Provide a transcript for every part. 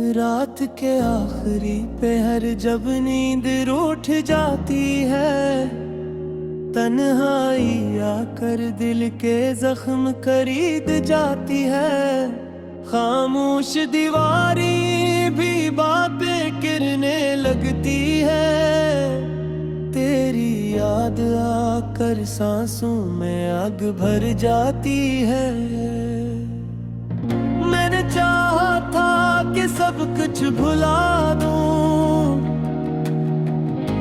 रात के आखिरी पहर जब नींद रूठ जाती है, तन्हाई आकर दिल के जख्म खरीद जाती है। खामोश दीवारी भी बातें गिरने लगती है, तेरी याद आकर सांसों में आग भर जाती है। मैंने चाहा था कि सब कुछ भुला दूं,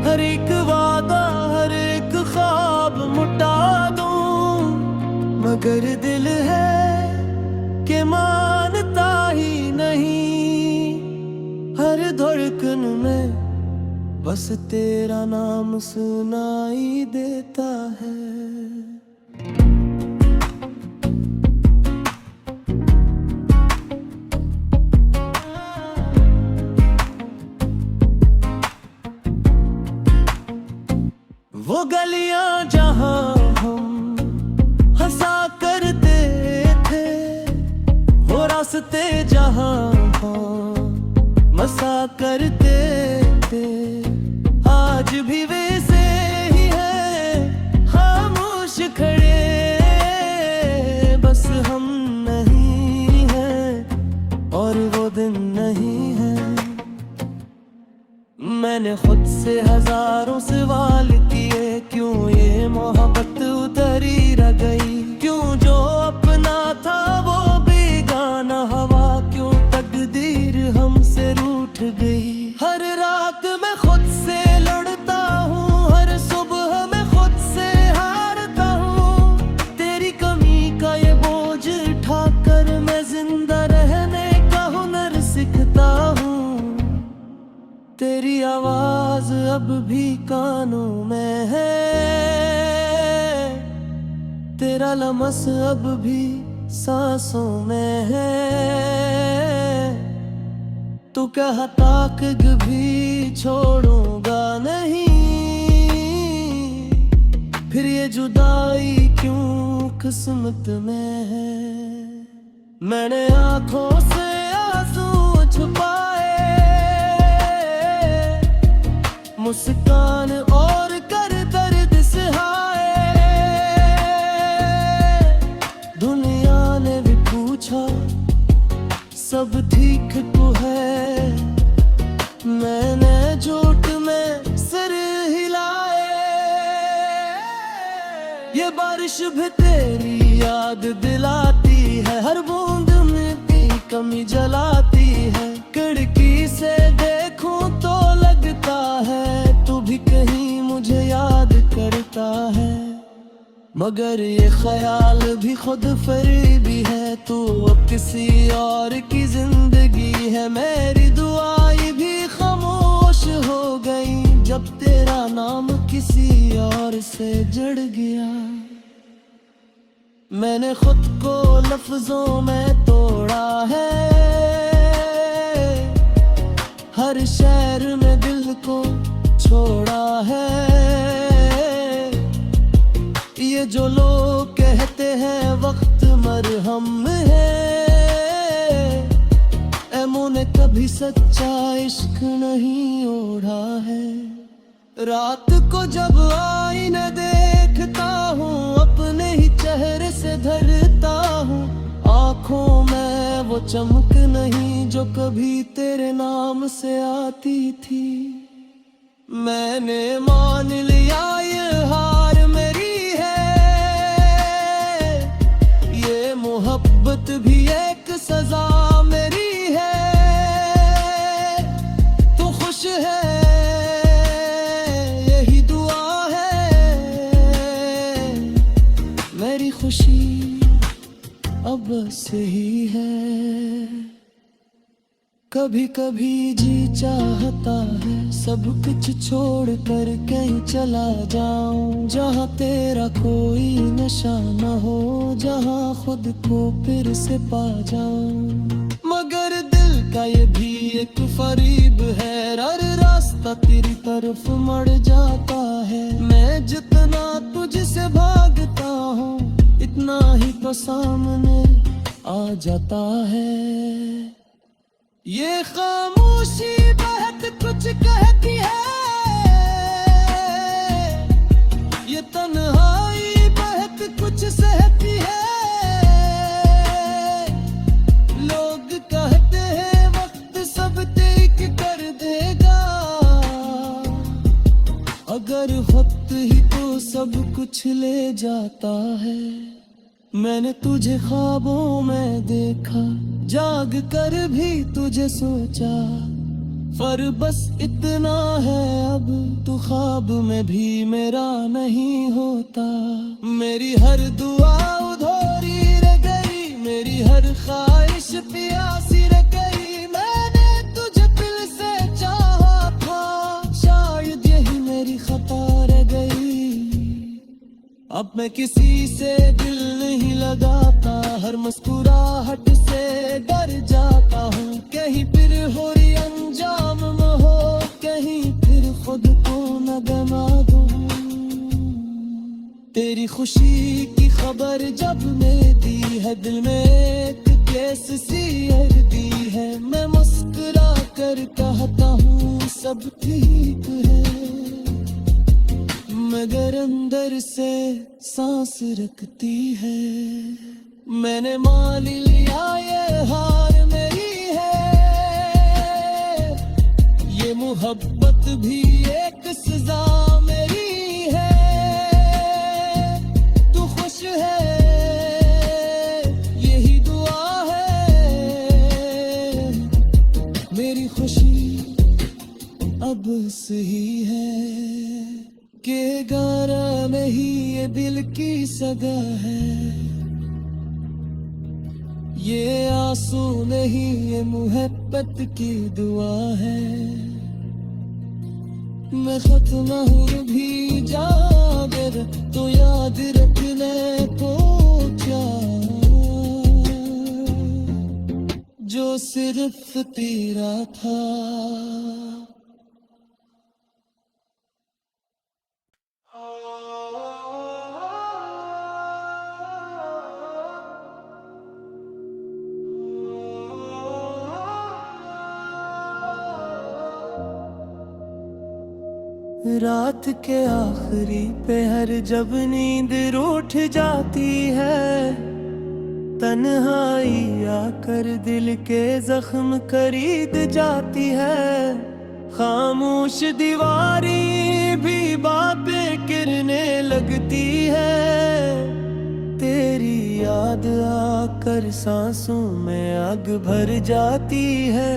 हर एक वादा हर एक ख्वाब मुटा दूं, मगर दिल है कि मानता ही नहीं। हर धड़कन में बस तेरा नाम सुनाई देता है। वो गलियां जहां हम हंसा करते थे, वो रास्ते जहां हम मसा करते थे, आज भी वैसे ही है खामोश खड़े, बस हम नहीं हैं और वो दिन नहीं है। मैंने खुद से हजारों सवाल किए, क्यों ये मोहब्बत उतरी रह गई, क्यों जो अपना था वो बेगाना हवा, क्यों तकदीर हमसे रूठ गई। हर रात मैं खुद से लड़ता हूँ, हर सुबह मैं खुद से हारता हूँ, तेरी कमी का ये बोझ उठाकर मैं जिंदा रहने का हुनर सीखता हूँ। तेरी आवाज अब भी कानों में है, तेरा लमस अब भी सांसों में है। तू कहता कि भी छोड़ूंगा नहीं, फिर ये जुदाई क्यों किस्मत में है। मैंने आंखों से आंसू छुपाए, मुस्कान और कर दर्द सहाए। दुनिया ने भी पूछा सब ठीक तो है, मैंने झूठ में सिर हिलाए। ये बारिश भी तेरी याद दिलाती है, हर बूंद में भी कमी जलाती है। खिड़की से देखूं तो लगता है तू भी कहीं मुझे याद करता है, मगर ये ख्याल भी खुद फरेबी है। तू अब किसी और की जिंदगी है, मेरी दुआएं भी खामोश हो गई जब तेरा नाम किसी और से जड़ गया। मैंने खुद को लफ्जों में तोड़ा है, हर शहर में दिल को छोड़ा है। ये जो लोग कहते हैं वक्त मरहम है, ऐमों ने कभी सच्चा इश्क नहीं ओढ़ा है। रात को जब आईने देखता हूँ, अपने ही चेहरे से धरता हूँ, आँखों में वो चमक नहीं जो कभी तेरे नाम से आती थी। मैंने मान लिया ये हार मेरी है, ये मोहब्बत भी एक सजा मेरी है। तू खुश है यही दुआ है, मेरी खुशी अब सही है। कभी कभी जी चाहता है सब कुछ छोड़ कर कहीं चला जाऊं, जहाँ तेरा कोई नशा न हो, जहाँ खुद को फिर से पा जाऊं। मगर दिल का ये भी एक फरीब है, हर रास्ता तेरी तरफ मड़ जाता है। मैं जितना तुझसे भागता हूँ, इतना ही तो सामने आ जाता है। ये खामोशी बहुत कुछ कहती है, ये तन्हाई बहुत कुछ सहती है। लोग कहते हैं वक्त सब ठीक कर देगा, अगर वक्त ही तो सब कुछ ले जाता है। मैंने तुझे ख्वाबों में देखा, जाग कर भी तुझे सोचा, पर बस इतना है अब तू ख्वाब में भी मेरा नहीं होता। मेरी हर दुआ अधूरी रह गई, मेरी हर ख्वाहिश प्यासी रह गई। मैंने तुझे दिल से चाहा था, शायद यही मेरी खता रह गई। अब मैं किसी से दिल नहीं लगाता, हर मुस्कुराहट से डर जाता हूँ। कहीं फिर हो रही अंजाम में हो, कहीं फिर खुद को न गवा दूँ। तेरी खुशी की खबर जब ने दी है, दिल में एक केस सी हर दी है। मैं मुस्कुरा कर कहता हूँ सब ठीक है, मगर अंदर से सांस रखती है। मैंने मान लिया ये हार मेरी है, ये मोहब्बत भी एक सजा मेरी है। तू खुश है यही दुआ है, मेरी खुशी अब सही है के गारा में ही ये दिल की सगा है। ये आंसू नहीं ये मोहब्बत की दुआ है। मैं खत्म हूँ भी जागर तो याद रखने को क्या, जो सिर्फ तेरा था। रात के आखिरी पहर जब नींद रूठ जाती है, तन्हाई आकर दिल के जख्म खरीद जाती है। खामोश दीवारी भी बातें गिरने लगती है, तेरी याद आकर सांसों में आग भर जाती है।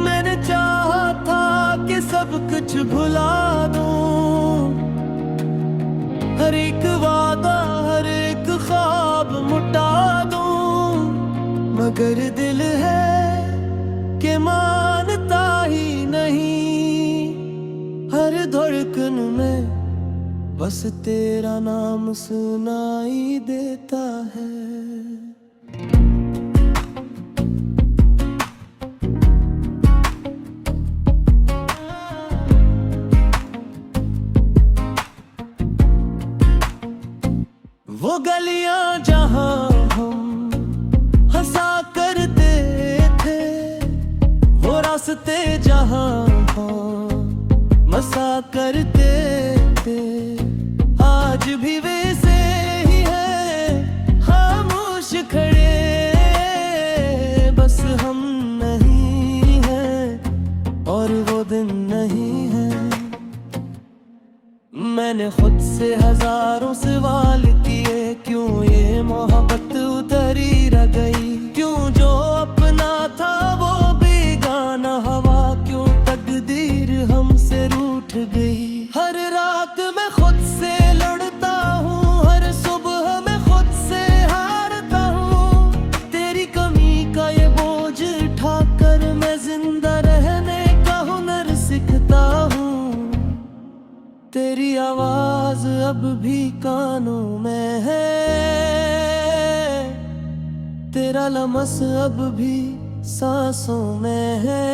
मैंने चाहा था कि सब कुछ भुला दूं, हर एक वादा हर एक ख्वाब मुटा दूं, मगर दिल है कि मानता ही नहीं। हर धड़कन में बस तेरा नाम सुनाई देता है। वो गलियां जहां हम हंसा करते थे, वो रास्ते जहां हम मसा करते थे, आज भी वैसे ही है खामोश खड़े। बस हम नहीं हैं और वो दिन नहीं है। मैंने खुद से हजारों सवाल किए, क्यों ये मोहब्बत उतरी रह गई। क्यों जो अपना था वो बेगाना हवा, क्यों तकदीर हमसे रूठ गई। हर रात मैं खुद से लड़ता हूँ, हर सुबह मैं खुद से हारता हूँ। तेरी कमी का ये बोझ उठाकर मैं जिंदा रहने का हुनर सीखता हूँ। तेरी आवाज अब भी कानों में है, तेरा लमस अब भी सांसों में है।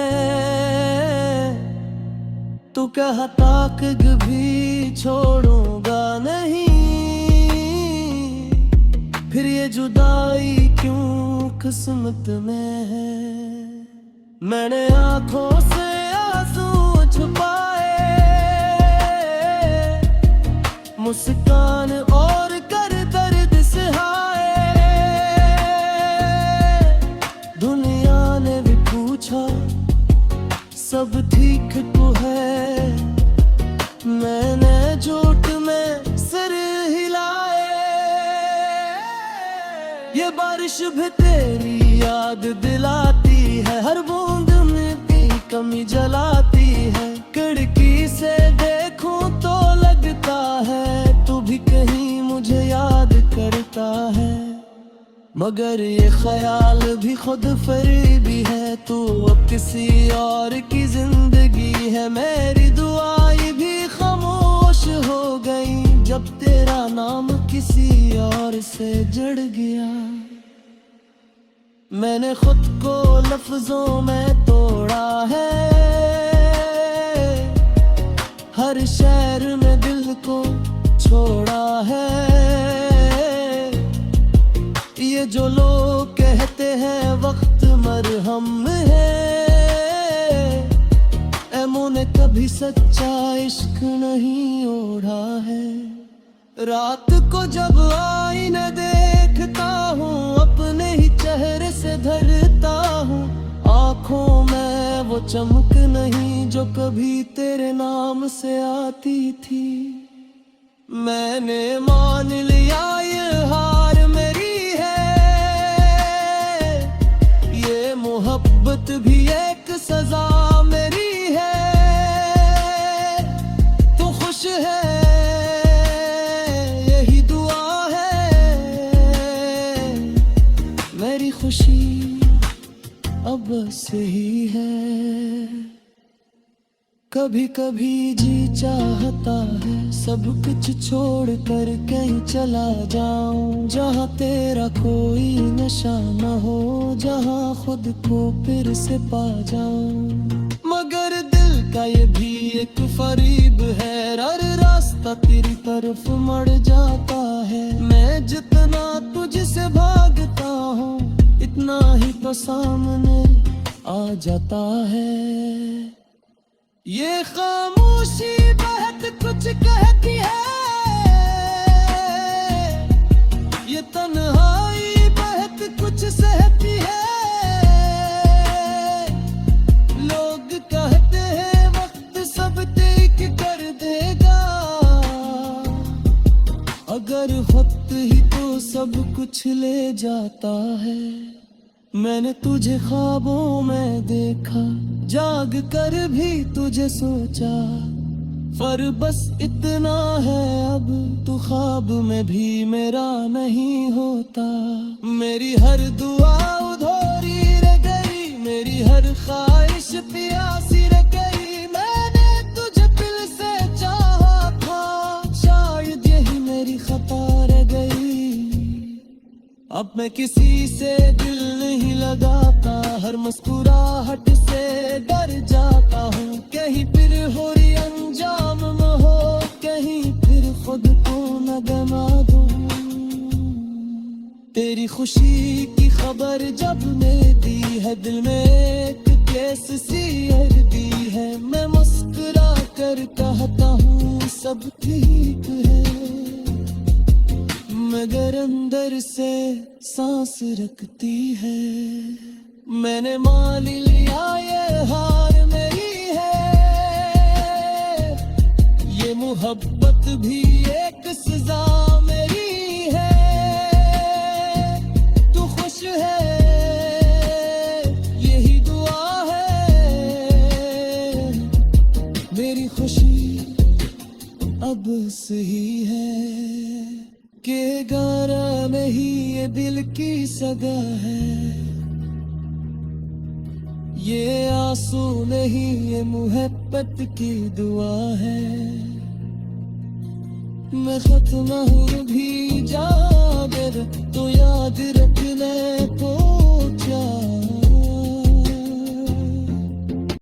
तू कहता कभी छोड़ूंगा नहीं, फिर ये जुदाई क्यों किस्मत में है। मैंने आंखों से आंसू छुपाए, मुस्कान और कर दर्द सहाए। दुनिया ने भी पूछा सब ठीक तो है, मैंने झूठ में सिर हिलाए। ये बारिश भी तेरी याद दिलाती है, हर बूंद में भी कमी जलाती है। खिड़की से देखूं तो लगता है तू भी कहीं मुझे याद करता है, मगर ये ख्याल भी खुद फरेबी है। तू अब किसी और की जिंदगी है, मेरी दुआएं भी खामोश हो गई जब तेरा नाम किसी और से जड़ गया। मैंने खुद को लफ्जों में तोड़ा है, हर शहर में दिल को छोड़ा है। ये जो लोग कहते हैं वक्त मरहम है, ऐमों ने कभी सच्चा इश्क नहीं ओढ़ा है। रात को जब आईने देखता हूँ, अपने ही चेहरे से धरता हूँ। आँखों में वो चमक नहीं जो कभी तेरे नाम से आती थी। मैंने मान लिया ये हार मेरी है, ये मोहब्बत भी एक सजा मेरी है। तू खुश है यही दुआ है, मेरी खुशी अब बस यही है। कभी कभी जी चाहता है सब कुछ छोड़ कर कहीं चला जाऊं, जहाँ तेरा कोई नशा न हो, जहाँ खुद को फिर से पा जाऊं। मगर दिल का ये भी एक फरीब है, हर रास्ता तेरी तरफ मड़ जाता है। मैं जितना तुझसे भागता हूँ, इतना ही तो सामने आ जाता है। ये खामोशी बहुत कुछ कहती है, ये तन्हाई बहुत कुछ सहती है। लोग कहते हैं वक्त सब ठीक कर देगा, अगर वक्त ही तो सब कुछ ले जाता है। मैंने तुझे ख्वाबों में देखा, जाग कर भी तुझे सोचा, पर बस इतना है अब तू ख्वाब में भी मेरा नहीं होता। मेरी हर दुआ अधूरी रह गई, मेरी हर ख्वाहिश प्यासी रह गई। मैंने तुझे दिल से चाहा था, शायद यही मेरी खता रह गई। अब मैं किसी से दिल नहीं लगाता, हर मुस्कुराहट से डर जाता हूँ। कहीं फिर हो रही अंजाम न हो, कहीं फिर खुद को न गमा दूं। तेरी खुशी की खबर जब ने दी है, दिल में एक केस सी हर दी है। मैं मुस्कुरा कर कहता हूँ सब ठीक है, मगर अंदर से सांस रखती है। मैंने मान लिया ये हार मेरी है, ये मोहब्बत भी एक सजा मेरी है। तू खुश है यही दुआ है, मेरी खुशी अब सही है। के गारा नहीं ये दिल की सगा है, ये आंसू नहीं ये मोहब्बत की दुआ है। मैं खत्म हूँ भी जागर तो याद रखने को क्या।